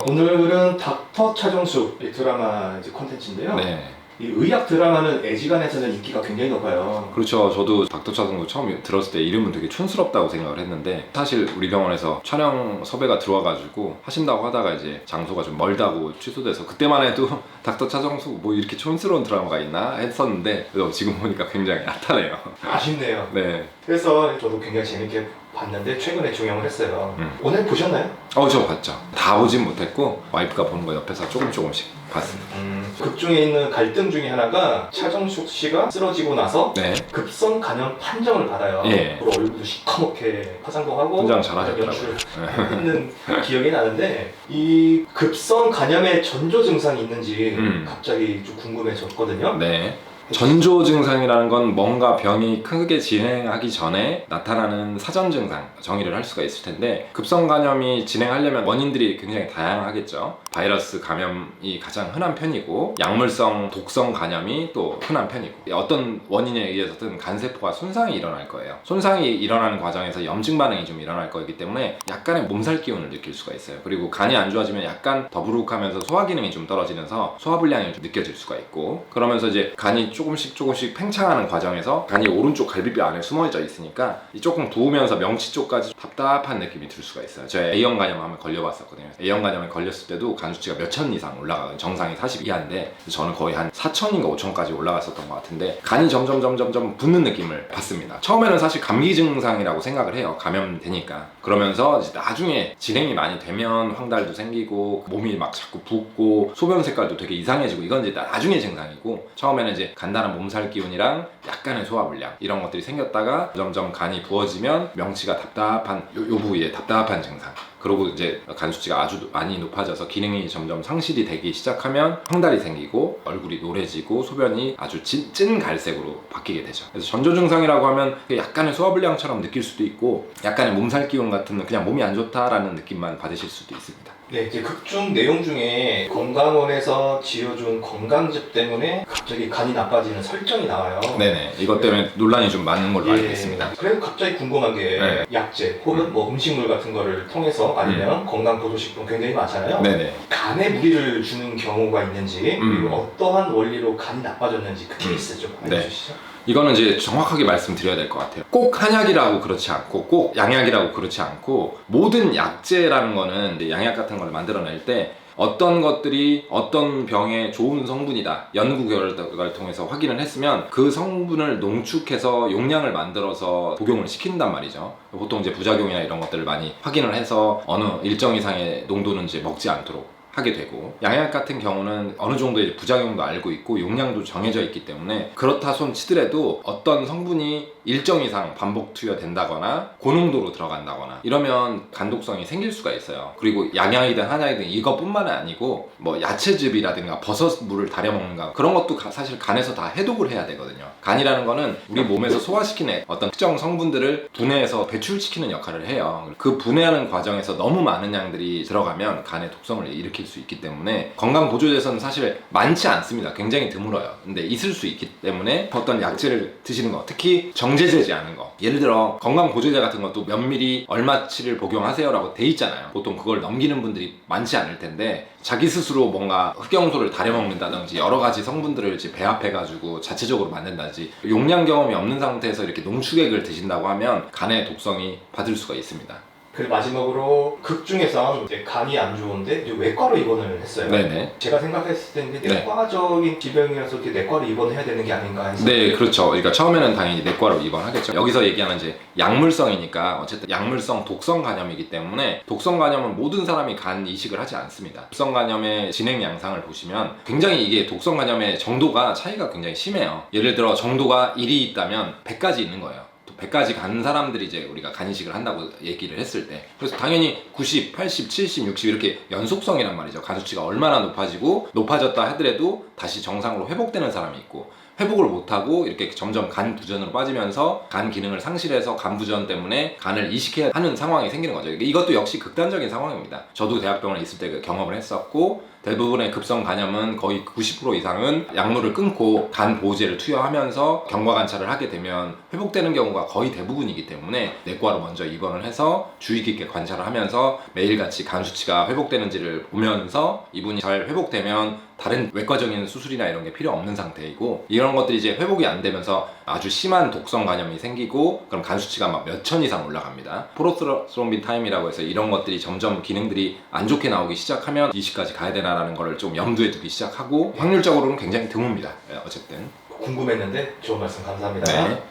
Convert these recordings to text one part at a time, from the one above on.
오늘은 닥터 차정숙 이 드라마 이제 콘텐츠인데요. 네. 이 의학 드라마는 애지간해서는 인기가 굉장히 높아요. 그렇죠. 저도 닥터 차정숙 처음 들었을 때 이름은 되게 촌스럽다고 생각을 했는데 사실 우리 병원에서 촬영 섭외가 들어와가지고 하신다고 하다가 이제 장소가 좀 멀다고 취소돼서 그때만 해도 닥터 차정숙 뭐 이렇게 촌스러운 드라마가 있나 했었는데 지금 보니까 굉장히 핫하네요. 아쉽네요. 네. 그래서 저도 굉장히 재밌게 봤는데 최근에 종영을 했어요. 오늘 보셨나요? 저 봤죠. 다 보진 못했고 와이프가 보는 거 옆에서 조금씩 봤습니다. 극 중에 있는 갈등 중에 하나가 차정숙 씨가 쓰러지고 나서 네. 급성 간염 판정을 받아요. 예. 그리고 얼굴도 시커멓게 화장도 하고 분장 잘하셨더라고요. 연출했는 기억이 나는데 이 급성 간염의 전조 증상이 있는지 갑자기 좀 궁금해졌거든요. 네. 전조 증상이라는 건 뭔가 병이 크게 진행하기 전에 나타나는 사전 증상 정의를 할 수가 있을 텐데 급성 감염이 진행하려면 원인들이 굉장히 다양하겠죠. 바이러스 감염이 가장 흔한 편이고 약물성 독성 감염이 또 흔한 편이고 어떤 원인에 의해서든 간세포가 손상이 일어날 거예요. 손상이 일어나는 과정에서 염증 반응이 좀 일어날 거기 때문에 약간의 몸살 기운을 느낄 수가 있어요. 그리고 간이 안 좋아지면 약간 더부룩하면서 소화 기능이 좀 떨어지면서 소화불량이 좀 느껴질 수가 있고 그러면서 이제 간이 조금씩 팽창하는 과정에서 간이 오른쪽 갈비뼈 안에 숨어져 있으니까 조금 부으면서 명치 쪽까지 답답한 느낌이 들 수가 있어요. 제가 A형 간염 한번 걸려봤었거든요. A형 간염에 걸렸을 때도 간 수치가 몇천 이상 올라가요. 정상이 40 이하인데 저는 거의 한 4천인가 5천까지 올라갔었던 것 같은데 간이 점점 붓는 느낌을 받습니다. 처음에는 사실 감기 증상이라고 생각을 해요. 감염되니까. 그러면서 이제 나중에 진행이 많이 되면 황달도 생기고 몸이 막 자꾸 붓고 소변 색깔도 되게 이상해지고 이건 이제 나중에 증상이고 처음에는 이제 간단한 몸살 기운이랑 약간의 소화불량 이런 것들이 생겼다가 점점 간이 부어지면 명치가 답답한 요 부위에 답답한 증상 그리고 이제 간 수치가 아주 많이 높아져서 기능이 점점 상실이 되기 시작하면 황달이 생기고 얼굴이 노래지고 소변이 아주 찐 갈색으로 바뀌게 되죠. 그래서 전조 증상이라고 하면 약간의 소화불량처럼 느낄 수도 있고 약간의 몸살 기운 같은 그냥 몸이 안 좋다라는 느낌만 받으실 수도 있습니다. 네, 이제 극중 내용 중에 건강원에서 지어준 건강즙 때문에 갑자기 간이 나빠지는 설정이 나와요. 네네. 이것 때문에 논란이 좀 많은 걸로 알고 있습니다. 그래서 갑자기 궁금한 게 약재 혹은 뭐 음식물 같은 거를 통해서 아니면 건강보조식품 굉장히 많잖아요. 네네. 간에 무리를 주는 경우가 있는지 그리고 어떠한 원리로 간이 나빠졌는지 그 케이스 좀 알려주시죠. 이거는 이제 정확하게 말씀드려야 될 것 같아요. 꼭 한약이라고 그렇지 않고 꼭 양약이라고 그렇지 않고 모든 약재라는 거는 이제 양약 같은 걸 만들어낼 때 어떤 것들이 어떤 병에 좋은 성분이다 연구 결과를 통해서 확인을 했으면 그 성분을 농축해서 용량을 만들어서 복용을 시킨단 말이죠. 보통 이제 부작용이나 이런 것들을 많이 확인을 해서 어느 일정 이상의 농도는 이제 먹지 않도록 하게 되고 양약 같은 경우는 어느 정도의 부작용도 알고 있고 용량도 정해져 있기 때문에 그렇다 손 치더라도 어떤 성분이 일정 이상 반복 투여된다거나 고농도로 들어간다거나 이러면 간독성이 생길 수가 있어요. 그리고 양약이든 한약이든 이것뿐만 아니고 뭐 야채즙이라든가 버섯물을 달여 먹는가 그런 것도 사실 간에서 다 해독을 해야 되거든요. 간이라는 거는 우리 몸에서 소화시키는 어떤 특정 성분들을 분해해서 배출시키는 역할을 해요. 그 분해하는 과정에서 너무 많은 양들이 들어가면 간에 독성을 일으킬 수 있기 때문에 건강보조제에서는 사실 많지 않습니다. 굉장히 드물어요. 근데 있을 수 있기 때문에 어떤 약재를 드시는 거 특히 정제되지 않은 거 예를 들어 건강보조제 같은 것도 몇 미리 얼마치를 복용하세요 라고 돼 있잖아요. 보통 그걸 넘기는 분들이 많지 않을 텐데 자기 스스로 뭔가 흑염소를 달여 먹는다든지 여러 가지 성분들을 이제 배합해가지고 자체적으로 만든다든지 용량 경험이 없는 상태에서 이렇게 농축액을 드신다고 하면 간의 독성이 받을 수가 있습니다. 그리고 마지막으로 극 중에서 이제 간이 안 좋은데 이제 외과로 입원을 했어요. 네네. 제가 생각했을 때 이게 내과적인 질병이라서 이렇게 내과로 입원해야 되는 게 아닌가 해서. 네, 그렇죠. 그러니까 처음에는 당연히 내과로 입원하겠죠. 여기서 얘기하는 이제 약물성이니까 어쨌든 약물성 독성 간염이기 때문에 독성 간염은 모든 사람이 간 이식을 하지 않습니다. 독성 간염의 진행 양상을 보시면 굉장히 이게 독성 간염의 정도가 차이가 굉장히 심해요. 예를 들어 정도가 1이 있다면 100까지 있는 거예요. 100까지 간 사람들이 이제 우리가 간 이식을 한다고 얘기를 했을 때 그래서 당연히 90, 80, 70, 60 이렇게 연속성이란 말이죠. 간 수치가 얼마나 높아졌다 하더라도 다시 정상으로 회복되는 사람이 있고 회복을 못하고 이렇게 점점 간 부전으로 빠지면서 간 기능을 상실해서 간 부전 때문에 간을 이식해야 하는 상황이 생기는 거죠. 이것도 역시 극단적인 상황입니다. 저도 대학병원에 있을 때 그 경험을 했었고, 대부분의 급성 간염은 거의 90% 이상은 약물을 끊고 간 보호제를 투여하면서 경과 관찰을 하게 되면 회복되는 경우가 거의 대부분이기 때문에 내과로 먼저 입원을 해서 주의 깊게 관찰을 하면서 매일같이 간 수치가 회복되는지를 보면서 이분이 잘 회복되면 다른 외과적인 수술이나 이런 게 필요 없는 상태이고, 이런 것들이 이제 회복이 안 되면서 아주 심한 독성 간염이 생기고 그럼 간 수치가 막 몇천 이상 올라갑니다. 프로스롬빈 타임이라고 해서 이런 것들이 점점 기능들이 안 좋게 나오기 시작하면 이식까지 가야 되나라는 거를 좀 염두에 두기 시작하고, 확률적으로는 굉장히 드뭅니다. 어쨌든 궁금했는데 좋은 말씀 감사합니다. 네.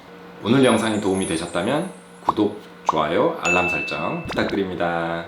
오늘 영상이 도움이 되셨다면 구독, 좋아요, 알람 설정 부탁드립니다.